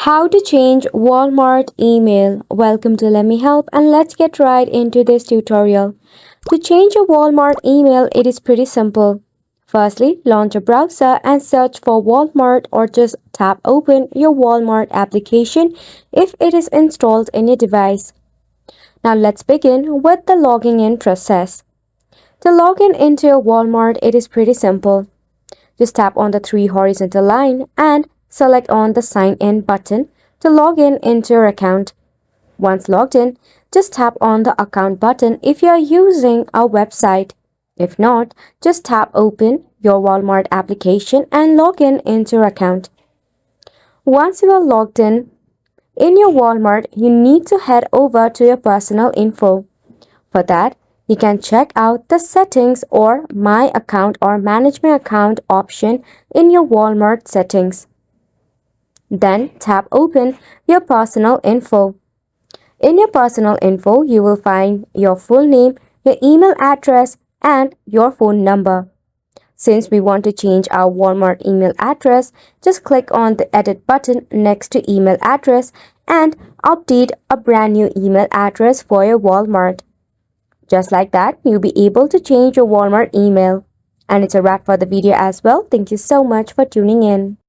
How to change Walmart email. Welcome to Let Me Help, and let's get right into this tutorial. To change a Walmart email, it is pretty simple. Firstly, launch a browser and search for Walmart, or just tap open your Walmart application if it is installed in your device. Now let's begin with the logging in process. To log in into your Walmart, it is pretty simple. Just tap on the three horizontal line and select on the sign in button to log in into your account. Once logged in, just tap on the account button if you are using a website. If not, just tap open your Walmart application and log in into your account. Once you are logged in your Walmart, you need to head over to your personal info. For that, you can check out the settings or my account or manage my account option in your Walmart settings. Then tap open your personal info. In your personal info, you will find your full name, your email address, and your phone number. Since we want to change our Walmart email address, just click on the edit button next to email address and update a brand new email address for your Walmart. Just like that, you'll be able to change your Walmart email. And it's a wrap for the video as well. Thank you so much for tuning in.